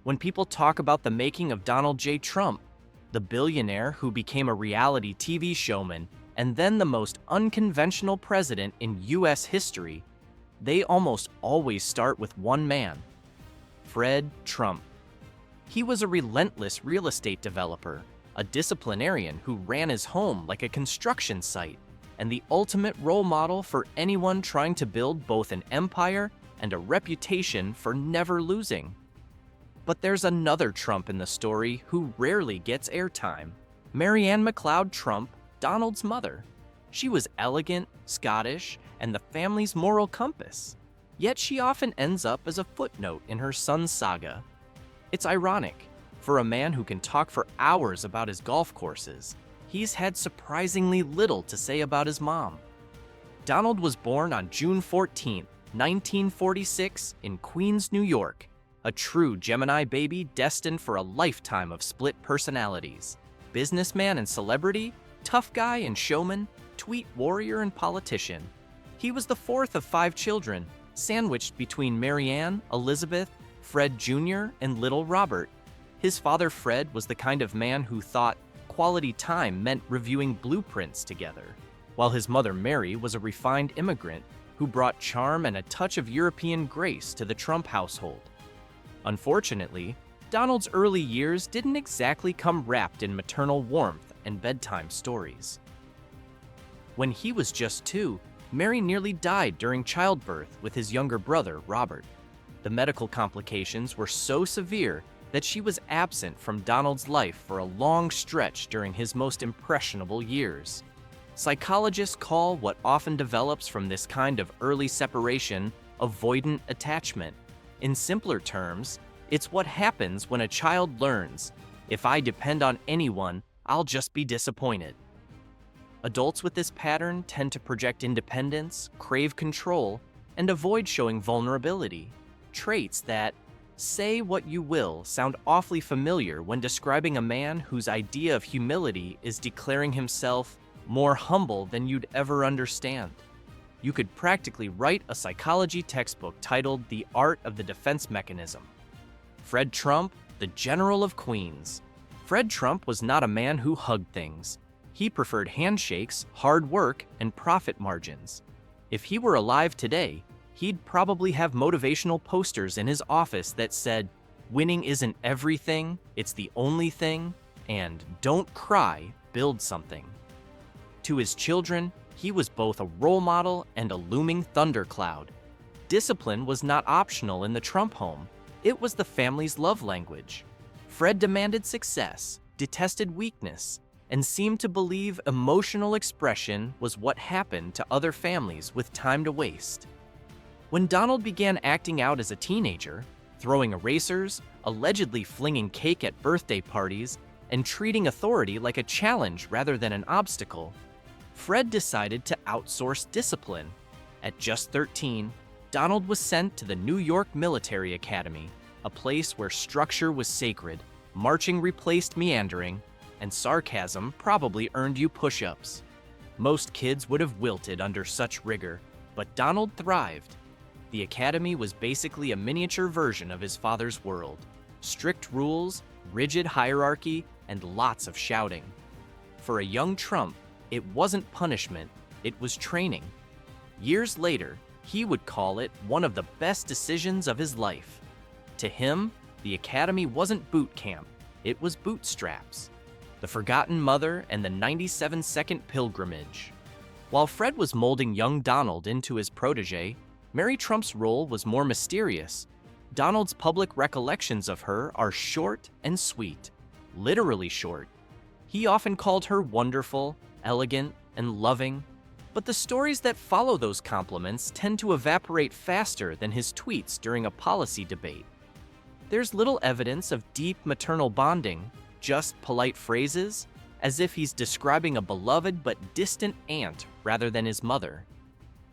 When people talk about the making of Donald J. Trump, the billionaire who became a reality TV showman and then the most unconventional president in U.S. history, they almost always start with one man: Fred Trump. He was a relentless real estate developer, a disciplinarian who ran his home like a construction site, and the ultimate role model for anyone trying to build both an empire and a reputation for never losing. But there's another Trump in the story who rarely gets airtime: Marianne McLeod Trump, Donald's mother. She was elegant, Scottish, and the family's moral compass. Yet she often ends up as a footnote in her son's saga. It's ironic. For a man who can talk for hours about his golf courses, he's had surprisingly little to say about his mom. Donald was born on June 14, 1946, in Queens, New York, a true Gemini baby destined for a lifetime of split personalities: businessman and celebrity, tough guy and showman, tweet warrior and politician. He was the fourth of 5 children, sandwiched between Marianne, Elizabeth, Fred Jr., and little Robert. His father, Fred, was the kind of man who thought quality time meant reviewing blueprints together, while his mother, Mary, was a refined immigrant who brought charm and a touch of European grace to the Trump household. Unfortunately, Donald's early years didn't exactly come wrapped in maternal warmth and bedtime stories. When he was just 2, Mary nearly died during childbirth with his younger brother, Robert. The medical complications were so severe that she was absent from Donald's life for a long stretch during his most impressionable years. Psychologists call what often develops from this kind of early separation avoidant attachment. In simpler terms, it's what happens when a child learns, "If I depend on anyone, I'll just be disappointed." Adults with this pattern tend to project independence, crave control, and avoid showing vulnerability, traits that, say what you will, sound awfully familiar when describing a man whose idea of humility is declaring himself more humble than you'd ever understand. You could practically write a psychology textbook titled The Art of the Defense Mechanism. Fred Trump, the General of Queens. Fred Trump was not a man who hugged things. He preferred handshakes, hard work, and profit margins. If he were alive today, he'd probably have motivational posters in his office that said, "Winning isn't everything, it's the only thing," and "Don't cry, build something." To his children, he was both a role model and a looming thundercloud. Discipline was not optional in the Trump home. It was the family's love language. Fred demanded success, detested weakness, and seemed to believe emotional expression was what happened to other families with time to waste. When Donald began acting out as a teenager, throwing erasers, allegedly flinging cake at birthday parties, and treating authority like a challenge rather than an obstacle, Fred decided to outsource discipline. At just 13, Donald was sent to the New York Military Academy, a place where structure was sacred, marching replaced meandering, and sarcasm probably earned you push-ups. Most kids would have wilted under such rigor, but Donald thrived. The academy was basically a miniature version of his father's world. Strict rules, rigid hierarchy, and lots of shouting. For a young Trump, it wasn't punishment, it was training. Years later, he would call it one of the best decisions of his life. To him, the academy wasn't boot camp, it was bootstraps. The Forgotten Mother and the 97-second pilgrimage. While Fred was molding young Donald into his protege, Mary Trump's role was more mysterious. Donald's public recollections of her are short and sweet, literally short. He often called her wonderful, elegant, and loving, but the stories that follow those compliments tend to evaporate faster than his tweets during a policy debate. There's little evidence of deep maternal bonding, just polite phrases, as if he's describing a beloved but distant aunt rather than his mother.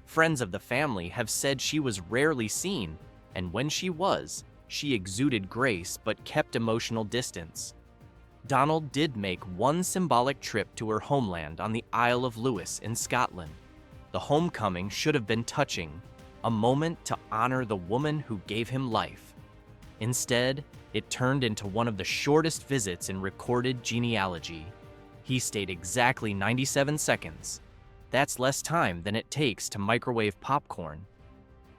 Friends of the family have said she was rarely seen, and when she was, she exuded grace but kept emotional distance. Donald did make one symbolic trip to her homeland on the Isle of Lewis in Scotland. The homecoming should have been touching, a moment to honor the woman who gave him life. Instead, it turned into one of the shortest visits in recorded genealogy. He stayed exactly 97 seconds. That's less time than it takes to microwave popcorn.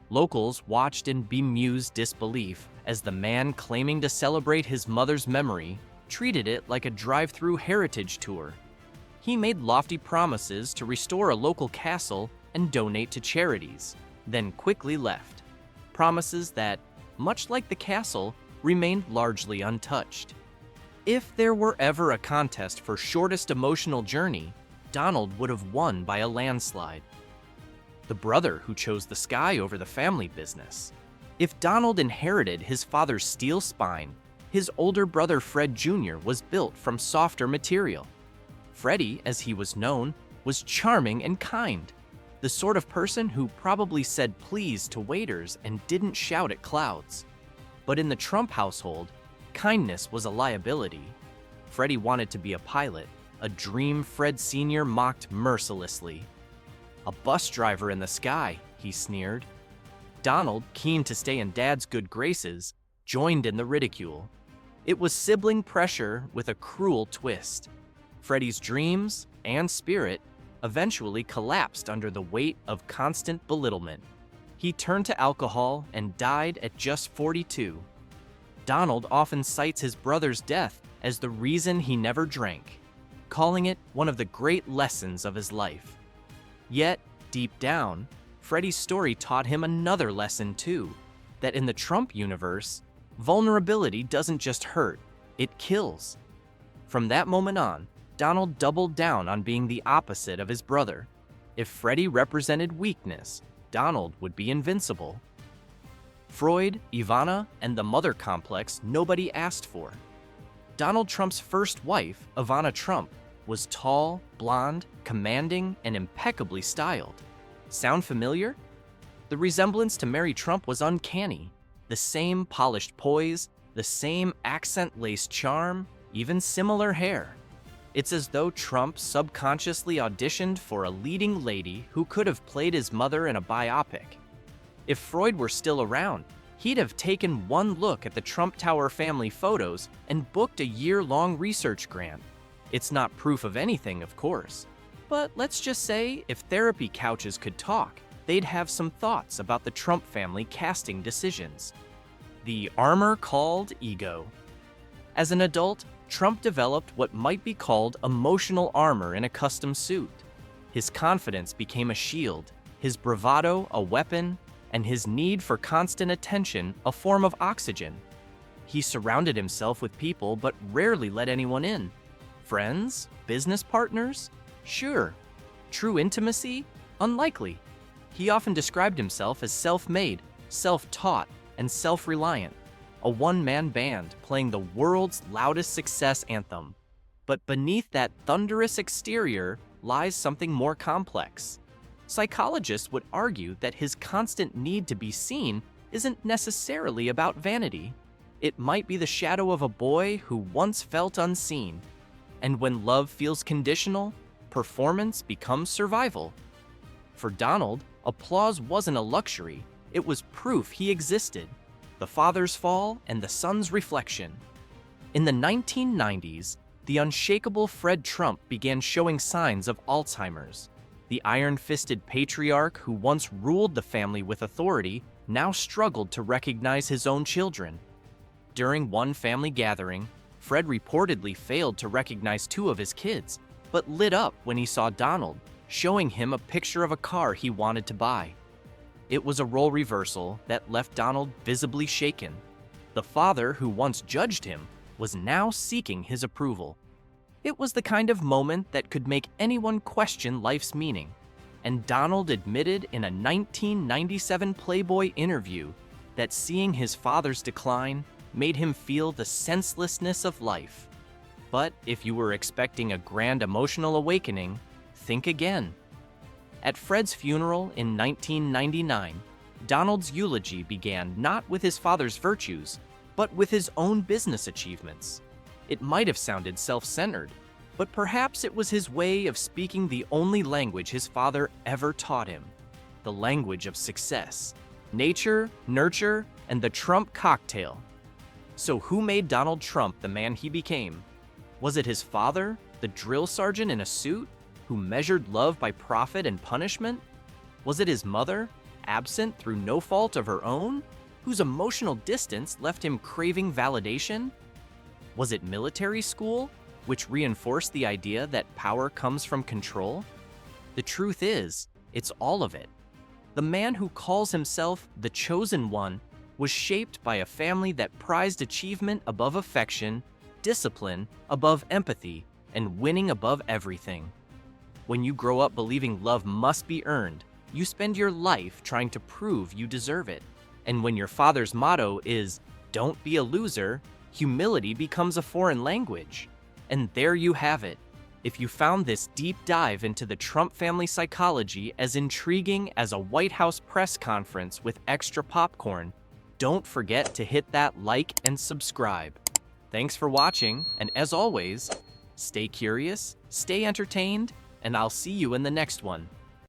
Locals watched in bemused disbelief as the man claiming to celebrate his mother's memory treated it like a drive-through heritage tour. He made lofty promises to restore a local castle and donate to charities, then quickly left. Promises that, much like the castle, remained largely untouched. If there were ever a contest for shortest emotional journey, Donald would have won by a landslide. The brother who chose the sky over the family business. If Donald inherited his father's steel spine, his older brother Fred Jr. was built from softer material. Freddie, as he was known, was charming and kind, the sort of person who probably said please to waiters and didn't shout at clouds. But in the Trump household, kindness was a liability. Freddie wanted to be a pilot, a dream Fred Sr. mocked mercilessly. A bus driver in the sky, he sneered. Donald, keen to stay in Dad's good graces, joined in the ridicule. It was sibling pressure with a cruel twist. Freddie's dreams and spirit eventually collapsed under the weight of constant belittlement. He turned to alcohol and died at just 42. Donald often cites his brother's death as the reason he never drank, calling it one of the great lessons of his life. Yet, deep down, Freddie's story taught him another lesson too, that in the Trump universe, vulnerability doesn't just hurt, it kills. From that moment on, Donald doubled down on being the opposite of his brother. If Freddie represented weakness, Donald would be invincible. Freud, Ivana, and the mother complex nobody asked for. Donald Trump's first wife, Ivana Trump, was tall, blonde, commanding, and impeccably styled. Sound familiar? The resemblance to Mary Trump was uncanny. The same polished poise, the same accent-laced charm, even similar hair. It's as though Trump subconsciously auditioned for a leading lady who could have played his mother in a biopic. If Freud were still around, he'd have taken one look at the Trump Tower family photos and booked a year-long research grant. It's not proof of anything, of course. But let's just say if therapy couches could talk, they'd have some thoughts about the Trump family casting decisions. The armor called ego. As an adult, Trump developed what might be called emotional armor in a custom suit. His confidence became a shield, his bravado a weapon, and his need for constant attention a form of oxygen. He surrounded himself with people but rarely let anyone in. Friends? Business partners? Sure. True intimacy? Unlikely. He often described himself as self-made, self-taught, and self-reliant, a one-man band playing the world's loudest success anthem. But beneath that thunderous exterior lies something more complex. Psychologists would argue that his constant need to be seen isn't necessarily about vanity. It might be the shadow of a boy who once felt unseen. And when love feels conditional, performance becomes survival. For Donald, applause wasn't a luxury, it was proof he existed. The father's fall and the son's reflection. In the 1990s, the unshakable Fred Trump began showing signs of Alzheimer's. The iron-fisted patriarch who once ruled the family with authority now struggled to recognize his own children. During one family gathering, Fred reportedly failed to recognize two of his kids, but lit up when he saw Donald, showing him a picture of a car he wanted to buy. It was a role reversal that left Donald visibly shaken. The father who once judged him was now seeking his approval. It was the kind of moment that could make anyone question life's meaning, and Donald admitted in a 1997 Playboy interview that seeing his father's decline made him feel the senselessness of life. But if you were expecting a grand emotional awakening, think again. At Fred's funeral in 1999, Donald's eulogy began not with his father's virtues, but with his own business achievements. It might have sounded self-centered, but perhaps it was his way of speaking the only language his father ever taught him, the language of success, nature, nurture, and the Trump cocktail. So who made Donald Trump the man he became? Was it his father, the drill sergeant in a suit, who measured love by profit and punishment? Was it his mother, absent through no fault of her own, whose emotional distance left him craving validation? Was it military school, which reinforced the idea that power comes from control? The truth is, it's all of it. The man who calls himself the chosen one was shaped by a family that prized achievement above affection, discipline above empathy, and winning above everything. When you grow up believing love must be earned, you spend your life trying to prove you deserve it. And when your father's motto is, "Don't be a loser," humility becomes a foreign language. And there you have it. If you found this deep dive into the Trump family psychology as intriguing as a White House press conference with extra popcorn, don't forget to hit that like and subscribe. Thanks for watching, and as always, stay curious, stay entertained, and I'll see you in the next one.